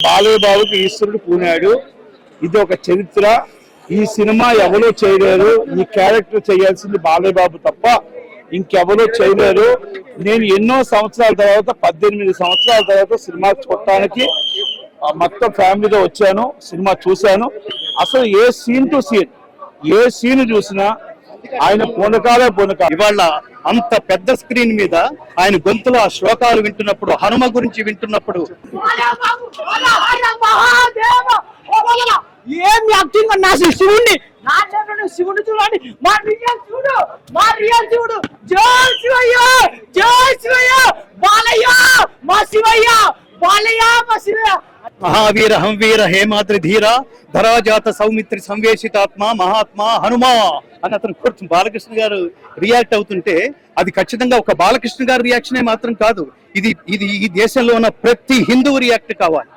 బాలయ్య బాబుకి ఈశ్వరుడు పూనాడు. ఇది ఒక చరిత్ర. ఈ సినిమా ఎవరో చేయలేరు. ఈ క్యారెక్టర్ చేయాల్సింది బాలయ్య బాబు తప్ప ఇంకెవరో చేయలేరు. నేను ఎన్నో సంవత్సరాల తర్వాత 18 సంవత్సరాల తర్వాత సినిమా చూడటానికి మొత్తం ఫ్యామిలీతో వచ్చాను. సినిమా చూశాను. అసలు ఏ సీన్ టు సీన్, ఏ సీన్ చూసినా ఆయన పూనకాలే పూనకాలు. ఇవాళ అంత పెద్ద స్క్రీన్ మీద ఆయన గొంతులో ఆ శ్లోకాలు వింటున్నప్పుడు, హనుమ గురించి వింటున్నప్పుడు ఏం యాక్టింగ్ అన్నా శివుణ్ణి శివుడు చూడండి, మా రియల్ చూడు, మా రియల్ చూడు. జై శివయ్య, జై శివయ్య, బాలయ్య మా శివయ్య, బాలయ్య మా శివయ్య. మహావీర హంవీర హేమాద్రి ధీర ధరాజాత సౌమిత్రి సంవేశితాత్మ మహాత్మా హనుమా అని అతను కూర్చు బాలకృష్ణ గారు రియాక్ట్ అవుతుంటే అది ఖచ్చితంగా ఒక బాలకృష్ణ గారి రియాక్షనే మాత్రం కాదు, ఇది ఇది ఈ దేశంలో ఉన్న ప్రతి హిందువు రియాక్ట్ కావాలి.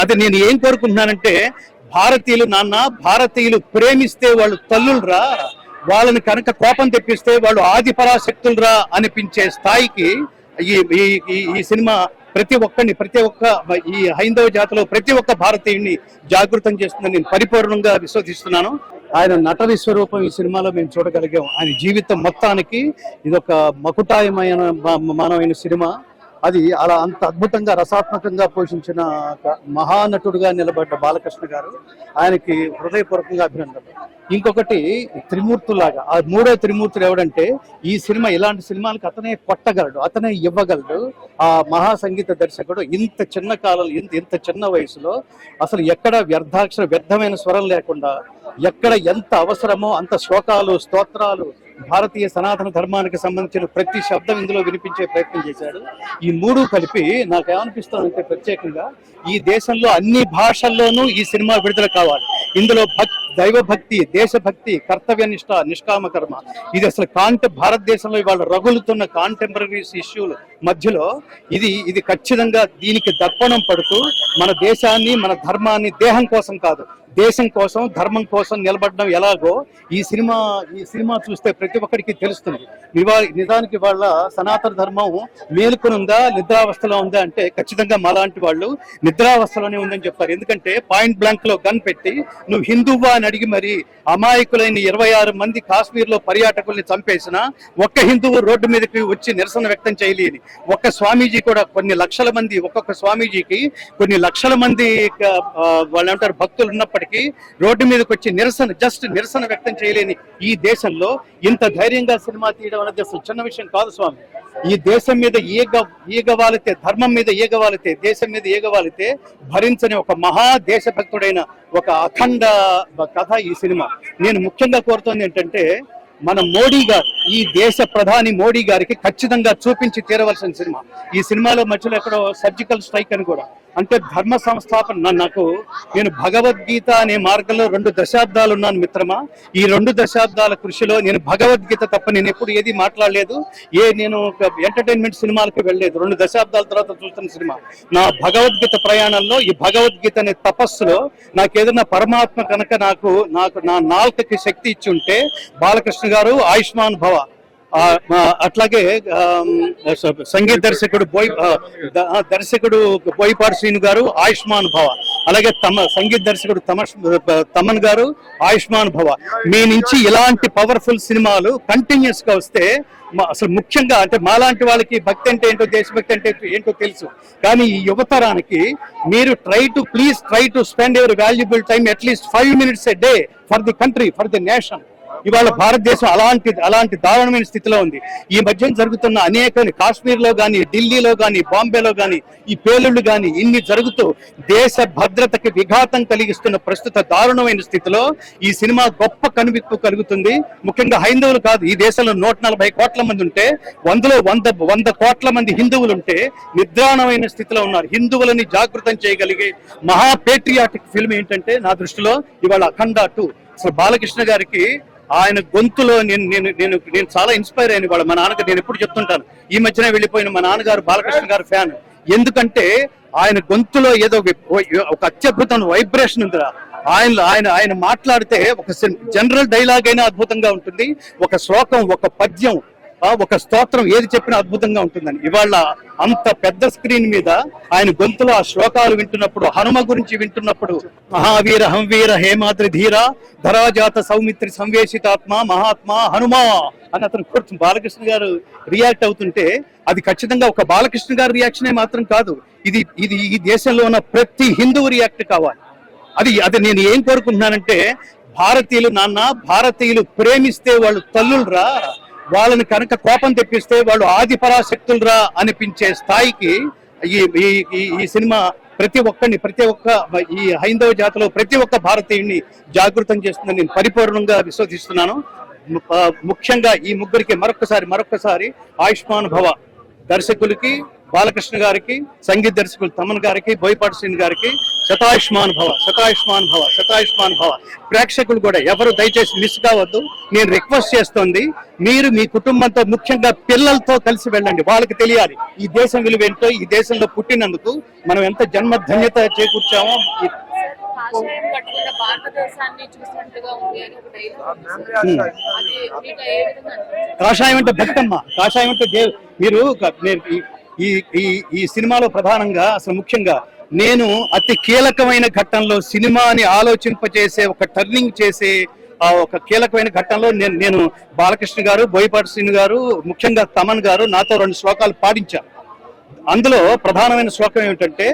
అది నేను ఏం కోరుకుంటున్నానంటే, భారతీయులు భారతీయులు ప్రేమిస్తే వాళ్ళు తల్లులరా, వాళ్ళని కనుక కోపం తెప్పిస్తే వాళ్ళు ఆది పరాశక్తులరా అనిపించే స్థాయికి ఈ సినిమా ప్రతి ఒక్క ఈ హైందవ జాతిలో ప్రతి ఒక్క భారతీయుడిని జాగృతం చేస్తుందని నేను పరిపూర్ణంగా విశ్వసిస్తున్నాను. ఆయన నట విశ్వరూపం ఈ సినిమాలో మేము చూడగలిగాం. ఆయన జీవితం మొత్తానికి ఇదొక మకుటాయమైన సినిమా. అది అలా అంత అద్భుతంగా రసాత్మకంగా పోషించిన మహానటుడుగా నిలబడ్డ బాలకృష్ణ గారు, ఆయనకి హృదయపూర్వకంగా అభినందనలు. ఇంకొకటి త్రిమూర్తులాగా ఆ మూడో త్రిమూర్తులు ఎవడంటే, ఈ సినిమా ఇలాంటి సినిమాలకు అతనే కొట్టగలడు, అతనే ఇవ్వగలడు. ఆ మహాసంగీత దర్శకుడు ఇంత చిన్న కాలంలో ఇంత చిన్న వయసులో అసలు ఎక్కడ వ్యర్థమైన స్వరం లేకుండా ఎక్కడ ఎంత అవసరమో అంత శ్లోకాలు, స్తోత్రాలు, భారతీయ సనాతన ధర్మానికి సంబంధించిన ప్రతి శబ్దం ఇందులో వినిపించే ప్రయత్నం చేశాడు. ఈ మూడు కలిపి నాకేమనిపిస్తుందంటే, ప్రత్యేకంగా ఈ దేశంలో అన్ని భాషల్లోనూ ఈ సినిమా విడుదల కావాలి. ఇందులో దైవభక్తి, దేశభక్తి, కర్తవ్యనిష్ట, నిష్కామ కర్మ, ఇది అసలు భారతదేశంలో ఇవాళ రగులుతున్న కాంటెంపరీస్ ఇష్యూల మధ్యలో ఇది ఖచ్చితంగా దీనికి దర్పణం పడుతూ మన దేశాన్ని, మన ధర్మాన్ని దేహం కోసం కాదు, దేశం కోసం, ధర్మం కోసం నిలబడడం ఎలాగో ఈ సినిమా చూస్తే ప్రతి ఒక్కరికి తెలుస్తుంది. నిజానికి వాళ్ళ సనాతన ధర్మం మేలుకొని ఉందా, నిద్రావస్థలో ఉందా అంటే ఖచ్చితంగా మాలాంటి వాళ్ళు నిద్రావస్థలోనే ఉందని చెప్తారు. ఎందుకంటే పాయింట్ బ్లాంక్ లో గన్ పెట్టి నువ్వు హిందువా అని అడిగి మరి అమాయకులైన 26 మంది కాశ్మీర్ లో పర్యాటకుల్ని చంపేసిన ఒక్క హిందువు రోడ్డు మీదకి వచ్చి నిరసన వ్యక్తం చేయలేని ఒక్క స్వామీజీ కూడా కొన్ని లక్షల మంది, ఒక్కొక్క స్వామీజీకి కొన్ని లక్షల మంది వాళ్ళు ఏమంటారు భక్తులు ఉన్నప్పటికీ రోడ్డు మీదకి వచ్చి నిరసన వ్యక్తం చేయలేని ఈ దేశంలో ఇంత ధైర్యంగా సినిమా తీయడం అనేది అసలు చిన్న విషయం కాదు స్వామి. ఈ దేశం మీద ఈగవాలితే, ధర్మం మీద ఈగవాలితే, దేశం మీద ఈగవాలితే భరించని ఒక మహా దేశభక్తుడైన ఒక అఖండ కథ ఈ సినిమా. నేను ముఖ్యంగా కోరుతోంది ఏంటంటే, మన మోడీ గారు, ఈ దేశ ప్రధాని మోడీ గారికి ఖచ్చితంగా చూపించి తీరవలసిన సినిమా. ఈ సినిమాలో మధ్యలో ఎక్కడో సర్జికల్ స్ట్రైక్ అని కూడా, అంటే ధర్మ సంస్థాపన. నేను భగవద్గీత అనే మార్గంలో 2 దశాబ్దాలు ఉన్నాను మిత్రమా. ఈ 2 దశాబ్దాల కృషిలో నేను భగవద్గీత తప్ప నేను ఎప్పుడు ఏది మాట్లాడలేదు. నేను ఎంటర్టైన్మెంట్ సినిమాలకు వెళ్ళలేదు. 2 దశాబ్దాల తర్వాత చూస్తున్న సినిమా. నా భగవద్గీత ప్రయాణంలో, ఈ భగవద్గీత అనే తపస్సులో నాకు ఏదైనా పరమాత్మ కనుక నాకు నా నాలుకకి శక్తి ఇచ్చి ఉంటే బాలకృష్ణ గారు ఆయుష్మాన్ భవ. అట్లాగే సంగీత దర్శకుడు బోయపాటి శ్రీను గారు ఆయుష్మాన్ భవ. అలాగే సంగీత దర్శకుడు తమన్ గారు ఆయుష్మాన్ భవ. మీ నుంచి ఇలాంటి పవర్ఫుల్ సినిమాలు కంటిన్యూస్ గా వస్తే అసలు ముఖ్యంగా అంటే మాలాంటి వాళ్ళకి భక్తి అంటే ఏంటో, దేశభక్తి అంటే ఏంటో తెలుసు. కానీ ఈ యువతరానికి మీరు please try to spend your valuable time at least 5 minutes a day for the country, for the nation. ఇవాళ భారతదేశం అలాంటి దారుణమైన స్థితిలో ఉంది. ఈ మధ్య జరుగుతున్న అనేక కాశ్మీర్లో కానీ, ఢిల్లీలో కానీ, బాంబేలో కానీ ఈ పేలుళ్లు కానీ ఇన్ని జరుగుతూ దేశ భద్రతకి విఘాతం కలిగిస్తున్న ప్రస్తుత దారుణమైన స్థితిలో ఈ సినిమా గొప్ప కనువిప్పు కలుగుతుంది. ముఖ్యంగా హైందవులు కాదు, ఈ దేశంలో 140 కోట్ల మంది ఉంటే 100 కోట్ల మంది హిందువులు ఉంటే నిద్రాణమైన స్థితిలో ఉన్నారు. హిందువులని జాగృతం చేయగలిగే మహా పేట్రియాటిక్ ఫిల్మ్ ఏంటంటే నా దృష్టిలో ఇవాళ అఖండ 2. అసలు బాలకృష్ణ గారికి ఆయన గొంతులో నేను చాలా ఇన్స్పైర్ అయిన వాళ్ళ మా నాన్నగారు. నేను ఎప్పుడు చెప్తుంటాను, ఈ మధ్యనే వెళ్ళిపోయిన మా నాన్నగారు బాలకృష్ణ గారు ఫ్యాన్. ఎందుకంటే ఆయన గొంతులో ఏదో ఒక అత్యద్భుతమైన వైబ్రేషన్ ఉందిరా. ఆయన మాట్లాడితే ఒక జనరల్ డైలాగ్ అయినా అద్భుతంగా ఉంటుంది. ఒక శ్లోకం, ఒక పద్యం, ఒక స్తోత్రం ఏది చెప్పినా అద్భుతంగా ఉంటుందని. ఇవాళ అంత పెద్ద స్క్రీన్ మీద ఆయన గొంతులో ఆ శ్లోకాలు వింటున్నప్పుడు, హనుమ గురించి వింటున్నప్పుడు, మహావీర హంవీర హేమాద్రి ధీర ధరాజాత సౌమిత్రి సంవేశితాత్మ మహాత్మా హనుమా అని అతను కూర్చుని బాలకృష్ణ గారు రియాక్ట్ అవుతుంటే, అది ఖచ్చితంగా ఒక బాలకృష్ణ గారి రియాక్షనే మాత్రం కాదు, ఇది ఇది ఈ దేశంలో ఉన్న ప్రతి హిందువు రియాక్ట్ కావాలి. అది నేను ఏం కోరుకుంటున్నానంటే, భారతీయులు భారతీయులు ప్రేమిస్తే వాళ్ళు తల్లులరా, వాళ్ళని కనుక కోపం తెప్పిస్తే వాళ్ళు ఆది పరాశక్తులరా అనిపించే స్థాయికి ఈ సినిమా ప్రతి ఒక్క ఈ హైందవ జాతిలో ప్రతి ఒక్క భారతీయుడిని జాగృతం చేస్తుందని నేను పరిపూర్ణంగా విశ్వసిస్తున్నాను. ముఖ్యంగా ఈ ముగ్గురికి మరొకసారి ఆయుష్మాన్ భవ, దర్శకులకి బాలకృష్ణ గారికి, సంగీత దర్శకులు తమన్ గారికి, బోయపాటి శ్రీని గారికి శతాయుష్మాన్ భవ, శతాయుష్మాన్ భవ, శతాయుష్మాన్ భవ. ప్రేక్షకులు కూడా ఎవరు దయచేసి మిస్ కావద్దు. నేను రిక్వెస్ట్ చేస్తోంది, మీరు మీ కుటుంబంతో, ముఖ్యంగా పిల్లలతో కలిసి వెళ్ళండి. వాళ్ళకి తెలియాలి ఈ దేశం విలువ ఏంటో, ఈ దేశంలో పుట్టినందుకు మనం ఎంత జన్మ ధన్యత చేకూర్చామో. కాషాయం అంటే బతుకమ్మ, కాషాయం అంటే మీరు ఈ సినిమాలో ప్రధానంగా అసలు ముఖ్యంగా నేను అతి కీలకమైన ఘట్టంలో సినిమాని ఆలోచింపచేసే ఒక టర్నింగ్ చేసే ఒక కీలకమైన ఘట్టంలో నేను బాలకృష్ణ గారు, బోయపాటి శ్రీని గారు, ముఖ్యంగా తమన్ గారు నాతో 2 శ్లోకాలు పాడించారు. అందులో ప్రధానమైన శ్లోకం ఏమిటంటే,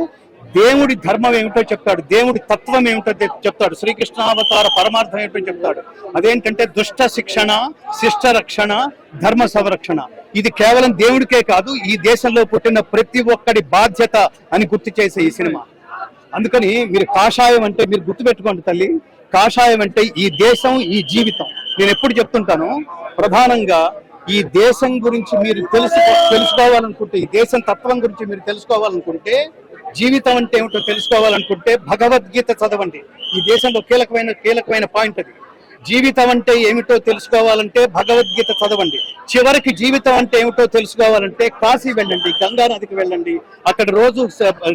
దేవుడి ధర్మం ఏమిటో చెప్తాడు, దేవుడి తత్వం ఏమిటో చెప్తాడు, శ్రీకృష్ణావతార పరమార్థం ఏమిటో చెప్తాడు. అదేంటంటే దుష్ట శిక్షణ, శిష్ట రక్షణ, ధర్మ సంరక్షణ. ఇది కేవలం దేవుడికే కాదు, ఈ దేశంలో పుట్టిన ప్రతి ఒక్కడి బాధ్యత అని గుర్తు చేసే ఈ సినిమా. అందుకని మీరు కాషాయం అంటే మీరు గుర్తుపెట్టుకోండి తల్లి, కాషాయం అంటే ఈ దేశం, ఈ జీవితం. నేను ఎప్పుడు చెప్తుంటాను, ప్రధానంగా ఈ దేశం గురించి మీరు తెలుసుకోవాలనుకుంటే, ఈ దేశం తత్వం గురించి మీరు తెలుసుకోవాలనుకుంటే, జీవితం అంటే ఏమిటో తెలుసుకోవాలనుకుంటే భగవద్గీత చదవండి. ఈ దేశంలో కీలకమైన పాయింట్ అది. జీవితం అంటే ఏమిటో తెలుసుకోవాలంటే భగవద్గీత చదవండి. చివరికి జీవితం అంటే ఏమిటో తెలుసుకోవాలంటే కాశీ వెళ్ళండి, గంగా నదికి వెళ్ళండి, అక్కడ రోజు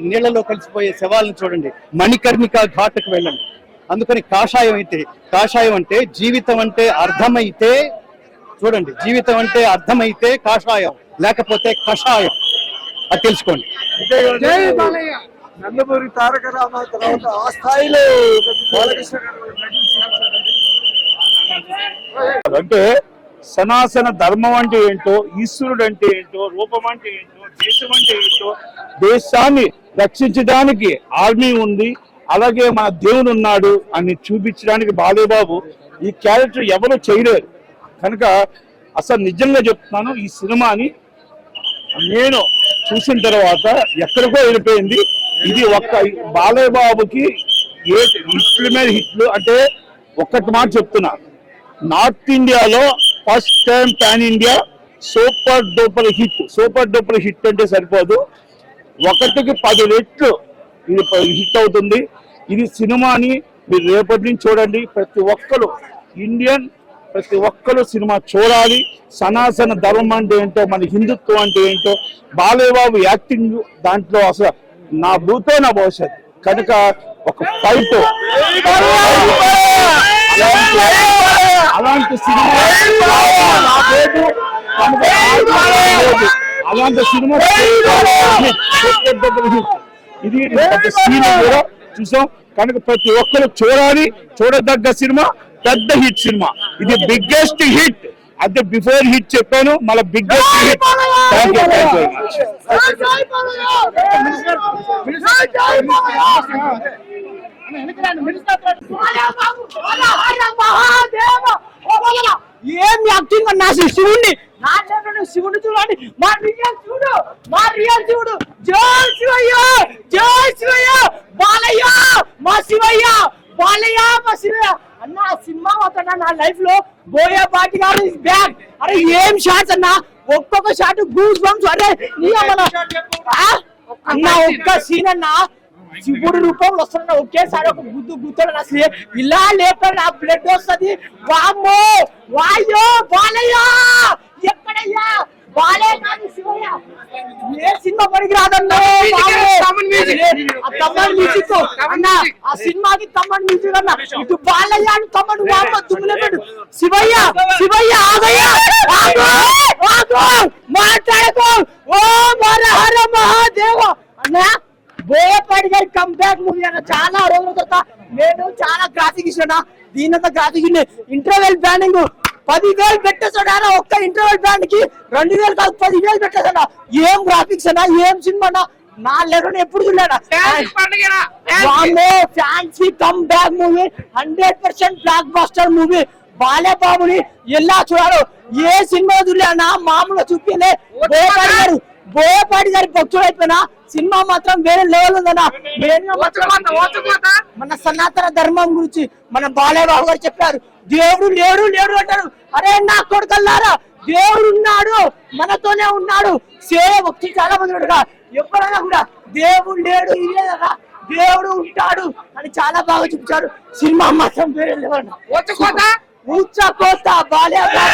నీళ్లలో కలిసిపోయే శవాలను చూడండి, మణికర్ణిక ఘాట్కి వెళ్ళండి. అందుకని కాషాయం అంటే జీవితం అంటే అర్థమైతే, చూడండి, జీవితం అంటే అర్థమైతే కాషాయం, లేకపోతే కషాయం. అది తెలుసుకోండి. నందమూరి తారక రామ తర్వాత ఆ స్థాయిలో బాలకృష్ణ అంటే సనాతన ధర్మం అంటే ఏంటో, ఈశ్వరుడు అంటే ఏంటో, రూపం అంటే ఏంటో, దేశం అంటే ఏంటో, దేశాన్ని రక్షించడానికి ఆర్మీ ఉంది, అలాగే మన దేవుడు ఉన్నాడు అని చూపించడానికి బాలేబాబు ఈ క్యారెక్టర్ ఎవరు చేయలేరు. కనుక అసలు నిజంగా చెప్తున్నాను, ఈ సినిమాని నేను చూసిన తర్వాత ఎక్కడికో వెళ్ళిపోయింది. ఇది ఒక్క బాలయ్యబాబుకి హిట్లు మీద హిట్లు. అంటే ఒక్కటి మాట చెప్తున్నా, నార్త్ ఇండియాలో first time pan India super duper hit అంటే సరిపోదు, 1కి 10 రెట్లు ఇది హిట్ అవుతుంది. ఇది సినిమాని మీరు రేపటి నుంచి చూడండి. ప్రతి ఒక్కరు సినిమా చూడాలి. సనాతన ధర్మం అంటే ఏంటో, మన హిందుత్వం అంటే ఏంటో, బాలయ్యబాబు యాక్టింగ్ దాంట్లో అసలు నా భూతో నా భవిష్యత్. కనుక ఒక ఫైట్ అలాంటి సినిమా ఇది సీన్ కూడా చూసాం. కనుక ప్రతి ఒక్కరు చూడాలి, చూడదగ్గ సినిమా, పెద్ద హిట్ సినిమా. ఇది బిగ్గెస్ట్ హిట్. అంటే బిఫోర్ హిట్ చెప్పాను, మళ్ళీ biggest hit. Thank you very much. ఏం యాక్టింగ్ అన్నా శివుణ్ణి, శివుడు చూడండి, మా రియల్ చూడు, జై శివయ్య, జై శివయ్య, బాలయ్య మా శివయ్య, బాలయ్య మా శివయ్య అన్న. సినిమా అవుతున్నా నా లైఫ్ లో బోయపాటి గారు ఇస్ బ్యాక్. అరే ఏం షాట్స్ అన్నా, ఒక్కొక్క షాట్ గూస్ బంప్స్. అరే అన్న ఒక్క సీన్ అన్నా, శివుడు రూపంలో వస్తున్నా, ఒకేసారి ఒక గుద్దుడు అసలు ఇలా లేకపోతే నా బ్లడ్ వస్తుంది. వామ్మో వాయో బాలయ్య, ఎక్కడయ్యా బాలయ్య కాదు శివయ్య. ఏ సినిమా పనికి రాదన్నా, తమ్మన్ మ్యూజిక్ అన్న, ఆ సినిమాకి తమ్మన్ మ్యూజిక్ అన్న. ఇటు బాలయ్య తమ్మన్ దుమ్ములేడు. శివయ్య ఆగయ్యా, మాట్లాడకు ఓ హర మహాదేవ అన్న బోయపాటి గారి కంబ్యాక్ మూవీ అన్న చాలా రోజుల తర్వాత నేను చాలా గ్రాఫిక్ ఇచ్చిన దీనంత గ్రాఫిక్ ఇంటర్వెల్ బ్యాండింగ్ 10,000 పెట్టేసాడు ఒక్క ఇంటర్వెల్ బ్యాండ్ కి 2,000 కాదు 10,000 పెట్టేసాడు ఏం గ్రాఫిక్స్ అన్నా ఏం సినిమా అన్నా నా లెవెల్ ఎప్పుడు చూడలేదా fancy come back movie 100% blockbuster movie బాలేబాబుని ఎలా చూడాలి ఏ సినిమా చూడలేనా మామూలుగా చూపిలే బోయపాటి గారి భక్తుడు అయిపోయినా సినిమా మాత్రం వేరే లెవెల్ ఉందన్నా మన సనాతన ధర్మం గురించి మన బాలేబాబు గారు చెప్పారు దేవుడు లేడు లేడు అంటారు అరే నా కొడుకల్లారా దేవుడు ఉన్నాడు మనతోనే ఉన్నాడు సేవ భక్తి చాలా మంది ఉన్నాడు ఎప్పుడైనా కూడా దేవుడు లేడు ఇదేదా దేవుడు ఉంటాడు అని చాలా బాగా చూపించారు సినిమా మాత్రం వేరే లెవెల్ ఊచకోత బాలేబాబు